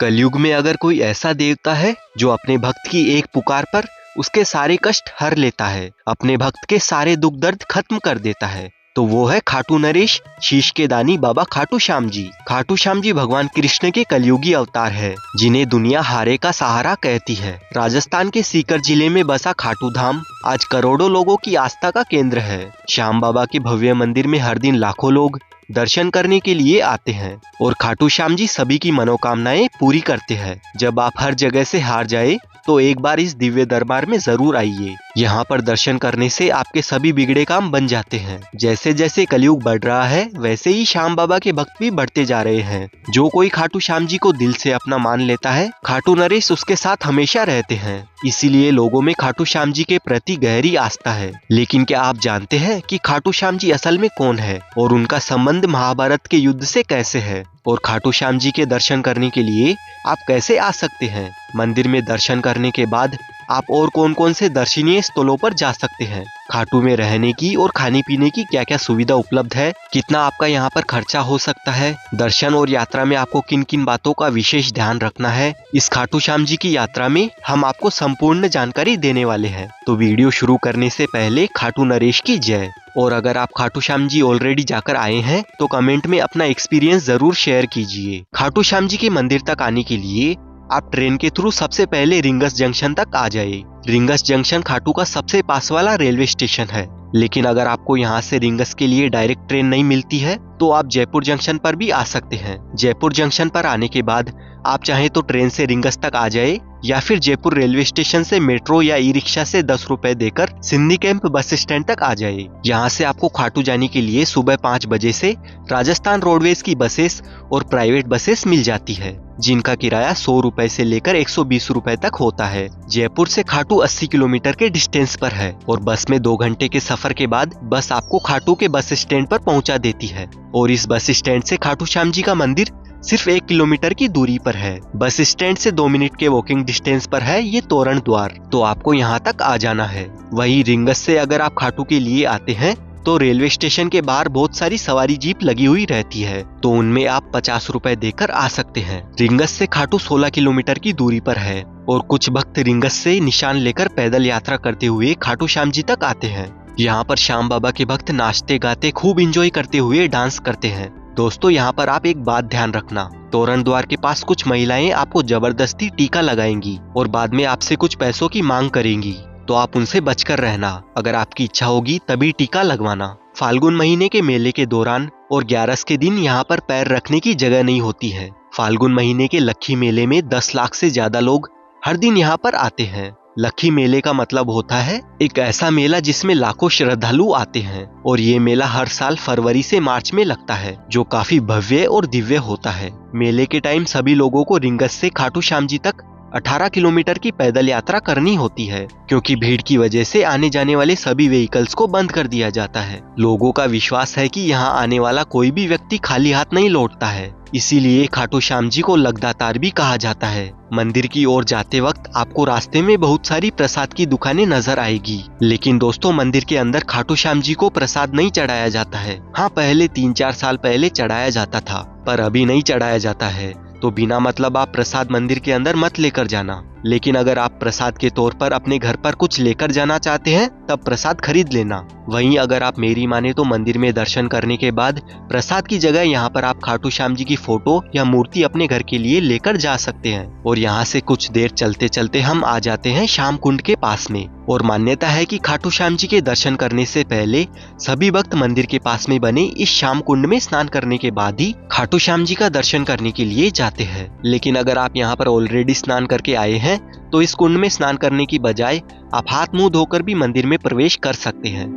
कलयुग में अगर कोई ऐसा देवता है जो अपने भक्त की एक पुकार पर उसके सारे कष्ट हर लेता है, अपने भक्त के सारे दुख दर्द खत्म कर देता है, तो वो है खाटू नरेश शीश के दानी बाबा खाटू श्याम जी। खाटू श्याम जी भगवान कृष्ण के कलयुगी अवतार है, जिन्हें दुनिया हारे का सहारा कहती है। राजस्थान के सीकर जिले में बसा खाटू धाम आज करोड़ों लोगों की आस्था का केंद्र है। श्याम बाबा के भव्य मंदिर में हर दिन लाखों लोग दर्शन करने के लिए आते हैं और खाटू श्याम जी सभी की मनोकामनाएं पूरी करते हैं। जब आप हर जगह से हार जाए तो एक बार इस दिव्य दरबार में जरूर आइए। यहाँ पर दर्शन करने से आपके सभी बिगड़े काम बन जाते हैं। जैसे जैसे कलयुग बढ़ रहा है वैसे ही श्याम बाबा के भक्त भी बढ़ते जा रहे हैं। जो कोई खाटू श्याम जी को दिल से अपना मान लेता है, खाटू नरेश उसके साथ हमेशा रहते हैं। इसीलिए लोगों में खाटू श्याम जी के प्रति गहरी आस्था है। लेकिन क्या आप जानते हैं कि खाटू श्याम जी असल में कौन है और उनका संबंध महाभारत के युद्ध से कैसे है, और खाटू श्याम जी के दर्शन करने के लिए आप कैसे आ सकते हैं? मंदिर में दर्शन करने के बाद आप और कौन कौन से दर्शनीय स्थलों पर जा सकते हैं? खाटू में रहने की और खाने पीने की क्या क्या सुविधा उपलब्ध है? कितना आपका यहाँ पर खर्चा हो सकता है? दर्शन और यात्रा में आपको किन किन बातों का विशेष ध्यान रखना है? इस खाटू श्याम जी की यात्रा में हम आपको संपूर्ण जानकारी देने वाले हैं। तो वीडियो शुरू करने से पहले खाटू नरेश की जय। और अगर आप खाटू श्याम जी ऑलरेडी जाकर आए हैं तो कमेंट में अपना एक्सपीरियंस जरूर शेयर कीजिए। खाटू श्याम जी के मंदिर तक आने के लिए आप ट्रेन के थ्रू सबसे पहले रिंगस जंक्शन तक आ जाए। रिंगस जंक्शन खाटू का सबसे पास वाला रेलवे स्टेशन है। लेकिन अगर आपको यहाँ से रिंगस के लिए डायरेक्ट ट्रेन नहीं मिलती है तो आप जयपुर जंक्शन पर भी आ सकते हैं। जयपुर जंक्शन पर आने के बाद आप चाहे तो ट्रेन से रिंगस तक आ जाए या फिर जयपुर रेलवे स्टेशन से मेट्रो या ई रिक्शा से 10 रुपए देकर सिंधी कैंप बस स्टैंड तक आ जाए। यहाँ से आपको खाटू जाने के लिए सुबह 5 बजे से राजस्थान रोडवेज की बसेस और प्राइवेट बसेस मिल जाती है, जिनका किराया 100 रुपए से लेकर 120 रुपए तक होता है। जयपुर से खाटू 80 किलोमीटर के डिस्टेंस पर है और बस में 2 घंटे के सफर के बाद बस आपको खाटू के बस स्टैंड पर पहुंचा देती है। और इस बस स्टैंड से खाटू श्याम जी का मंदिर सिर्फ 1 किलोमीटर की दूरी पर है। बस स्टैंड से 2 मिनट के वॉकिंग डिस्टेंस पर है ये तोरण द्वार, तो आपको यहाँ तक आ जाना है। वहीं रिंगस से अगर आप खाटू के लिए आते हैं तो रेलवे स्टेशन के बाहर बहुत सारी सवारी जीप लगी हुई रहती है, तो उनमें आप 50 रुपए देकर आ सकते हैं। रिंगस से खाटू 16 किलोमीटर की दूरी पर है और कुछ भक्त रिंगस से निशान लेकर पैदल यात्रा करते हुए खाटू श्याम जी तक आते हैं। यहाँ पर श्याम बाबा के भक्त नाचते गाते खूब इंजॉय करते हुए डांस करते हैं। दोस्तों, यहाँ पर आप एक बात ध्यान रखना, तोरण द्वार के पास कुछ महिलाएं आपको जबरदस्ती टीका लगाएंगी और बाद में आपसे कुछ पैसों की मांग करेंगी, तो आप उनसे बचकर रहना। अगर आपकी इच्छा होगी तभी टीका लगवाना। फाल्गुन महीने के मेले के दौरान और 11 के दिन यहाँ पर पैर रखने की जगह नहीं होती है। फाल्गुन महीने के लक्खी मेले में 10 लाख से ज्यादा लोग हर दिन यहाँ पर आते हैं। लक्खी मेले का मतलब होता है एक ऐसा मेला जिसमें लाखों श्रद्धालु आते हैं, और ये मेला हर साल फरवरी से मार्च में लगता है, जो काफी भव्य और दिव्य होता है। मेले के टाइम सभी लोगों को रिंगस से खाटू श्याम जी तक 18 किलोमीटर की पैदल यात्रा करनी होती है, क्योंकि भीड़ की वजह से आने जाने वाले सभी व्हीकल्स को बंद कर दिया जाता है। लोगों का विश्वास है कि यहाँ आने वाला कोई भी व्यक्ति खाली हाथ नहीं लौटता है, इसीलिए खाटू श्याम जी को लगदातार भी कहा जाता है। मंदिर की ओर जाते वक्त आपको रास्ते में बहुत सारी प्रसाद की दुकानें नजर आएगी, लेकिन दोस्तों मंदिर के अंदर खाटू श्याम जी को प्रसाद नहीं चढ़ाया जाता है। हाँ, पहले 3-4 साल पहले चढ़ाया जाता था, पर अभी नहीं चढ़ाया जाता है। तो बिना मतलब आप प्रसाद मंदिर के अंदर मत लेकर जाना। लेकिन अगर आप प्रसाद के तौर पर अपने घर पर कुछ लेकर जाना चाहते हैं तब प्रसाद खरीद लेना। वहीं अगर आप मेरी माने तो मंदिर में दर्शन करने के बाद प्रसाद की जगह यहाँ पर आप खाटू श्याम जी की फोटो या मूर्ति अपने घर के लिए लेकर जा सकते हैं। और यहाँ से कुछ देर चलते चलते हम आ जाते हैं श्याम कुंड के पास में। और मान्यता है कि खाटू श्याम जी के दर्शन करने से पहले सभी भक्त मंदिर के पास में बने इस श्याम कुंड में स्नान करने के बाद ही खाटू श्याम जी का दर्शन करने के लिए जाते हैं। लेकिन अगर आप यहाँ पर ऑलरेडी स्नान करके आए हैं तो इस कुंड में स्नान करने की बजाय आप हाथ मुंह धोकर भी मंदिर में प्रवेश कर सकते हैं।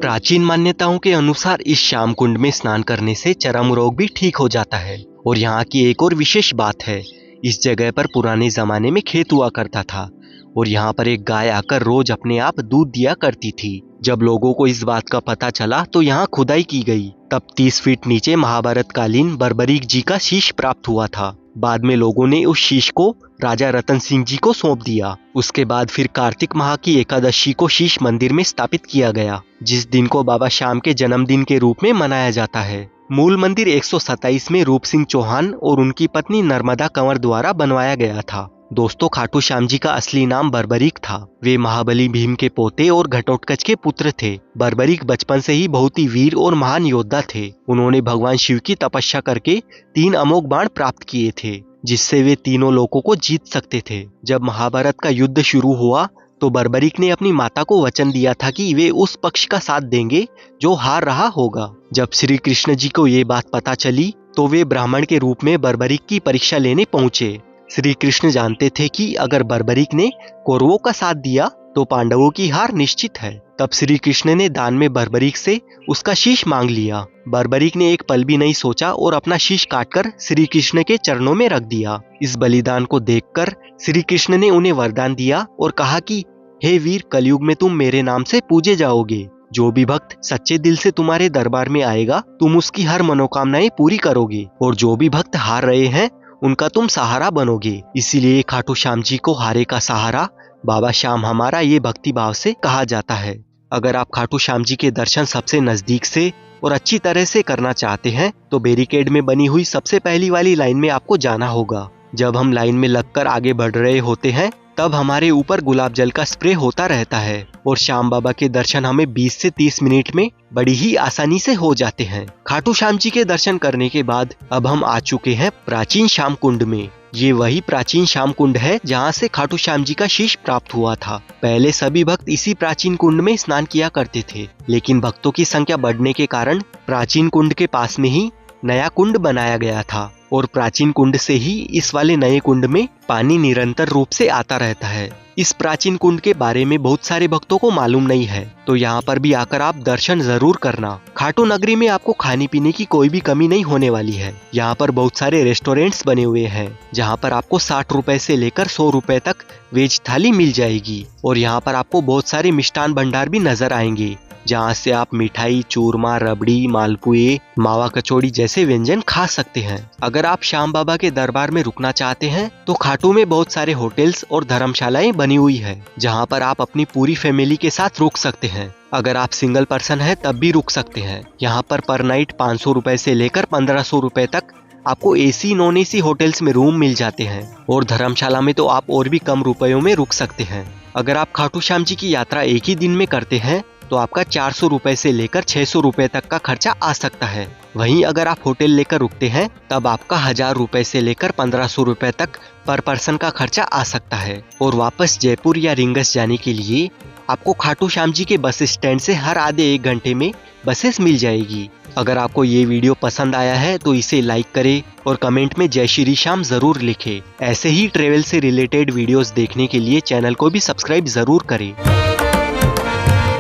प्राचीन मान्यताओं के अनुसार इस श्याम कुंड में स्नान करने से चर्म रोग भी ठीक हो जाता है। और यहाँ की एक और विशेष बात है, इस जगह पर पुराने जमाने में खेत हुआ करता था और यहाँ पर एक गाय आकर रोज अपने आप दूध दिया करती थी। जब लोगों को इस बात का पता चला तो यहाँ खुदाई की गई, तब 30 फीट नीचे महाभारत कालीन बर्बरीक जी का शीश प्राप्त हुआ था। बाद में लोगों ने उस शीश को राजा रतन सिंह जी को सौंप दिया। उसके बाद फिर कार्तिक माह की एकादशी को शीश मंदिर में स्थापित किया गया, जिस दिन को बाबा श्याम के जन्मदिन के रूप में मनाया जाता है। मूल मंदिर 127 में रूप सिंह चौहान और उनकी पत्नी नर्मदा कंवर द्वारा बनवाया गया था। दोस्तों, खाटू श्याम जी का असली नाम बर्बरीक था। वे महाबली भीम के पोते और घटोत्कच के पुत्र थे। बर्बरीक बचपन से ही बहुत ही वीर और महान योद्धा थे। उन्होंने भगवान शिव की तपस्या करके 3 अमोघ बाण प्राप्त किए थे, जिससे वे तीनों लोकों को जीत सकते थे। जब महाभारत का युद्ध शुरू हुआ तो बर्बरीक ने अपनी माता को वचन दिया था कि वे उस पक्ष का साथ देंगे जो हार रहा होगा। जब श्री कृष्ण जी को ये बात पता चली तो वे ब्राह्मण के रूप में बर्बरीक की परीक्षा लेने पहुंचे। श्री कृष्ण जानते थे कि अगर बर्बरीक ने कौरवों का साथ दिया तो पांडवों की हार निश्चित है। तब श्री कृष्ण ने दान में बर्बरीक से उसका शीश मांग लिया। बर्बरीक ने एक पल भी नहीं सोचा और अपना शीश काटकर श्री कृष्ण के चरणों में रख दिया। इस बलिदान को देखकर श्री कृष्ण ने उन्हें वरदान दिया और कहा कि हे वीर, कलयुग में तुम मेरे नाम से पूजे जाओगे। जो भी भक्त सच्चे दिल से तुम्हारे दरबार में आएगा, तुम उसकी हर मनोकामनाएं पूरी करोगे, और जो भी भक्त हार रहे हैं उनका तुम सहारा बनोगे। इसीलिए खाटू श्याम जी को हारे का सहारा, बाबा श्याम हमारा, ये भक्ति भाव से कहा जाता है। अगर आप खाटू श्याम जी के दर्शन सबसे नजदीक से और अच्छी तरह से करना चाहते हैं तो बैरिकेड में बनी हुई सबसे पहली वाली लाइन में आपको जाना होगा। जब हम लाइन में लगकर आगे बढ़ रहे होते हैं तब हमारे ऊपर गुलाब जल का स्प्रे होता रहता है और श्याम बाबा के दर्शन हमें 20 से 30 मिनट में बड़ी ही आसानी से हो जाते हैं। खाटू श्याम जी के दर्शन करने के बाद अब हम आ चुके हैं प्राचीन श्याम कुंड में। ये वही प्राचीन श्याम कुंड है जहाँ से खाटू श्याम जी का शीश प्राप्त हुआ था। पहले सभी भक्त इसी प्राचीन कुंड में स्नान किया करते थे, लेकिन भक्तों की संख्या बढ़ने के कारण प्राचीन कुंड के पास में ही नया कुंड बनाया गया था और प्राचीन कुंड से ही इस वाले नए कुंड में पानी निरंतर रूप से आता रहता है। इस प्राचीन कुंड के बारे में बहुत सारे भक्तों को मालूम नहीं है, तो यहाँ पर भी आकर आप दर्शन जरूर करना। खाटू नगरी में आपको खाने पीने की कोई भी कमी नहीं होने वाली है। यहाँ पर बहुत सारे रेस्टोरेंट्स बने हुए हैं जहाँ पर आपको 60 रुपए से लेकर 100 रुपए तक वेज थाली मिल जाएगी, और यहाँ पर आपको बहुत सारे मिष्ठान भंडार भी नजर आएंगे जहाँ से आप मिठाई, चूरमा, रबड़ी, मालपुए, मावा कचौड़ी जैसे व्यंजन खा सकते हैं। अगर आप श्याम बाबा के दरबार में रुकना चाहते हैं तो खाटू में बहुत सारे होटल्स और धर्मशालाएं बनी हुई है जहाँ पर आप अपनी पूरी फैमिली के साथ रुक सकते हैं। अगर आप सिंगल पर्सन है तब भी रुक सकते हैं। यहाँ पर नाइट 500 रुपए से लेकर 1500 रुपए तक आपको एसी नॉन एसी होटल्स में रूम मिल जाते हैं, और धर्मशाला में तो आप और भी कम रुपयों में रुक सकते हैं। अगर आप खाटू श्याम जी की यात्रा एक ही दिन में करते हैं तो आपका 400 रुपए से लेकर 600 रुपए तक का खर्चा आ सकता है। वहीं अगर आप होटल लेकर रुकते हैं तब आपका 1000 रुपए से लेकर 1500 रुपए तक पर पर्सन का खर्चा आ सकता है। और वापस जयपुर या रिंगस जाने के लिए आपको खाटू श्याम जी के बस स्टैंड से हर आधे 1 घंटे में बसेस मिल जाएगी। अगर आपको ये वीडियो पसंद आया है तो इसे लाइक करें और कमेंट में जय श्री श्याम जरूर लिखें। ऐसे ही ट्रेवल से रिलेटेड वीडियोस देखने के लिए चैनल को भी सब्सक्राइब जरूर करें।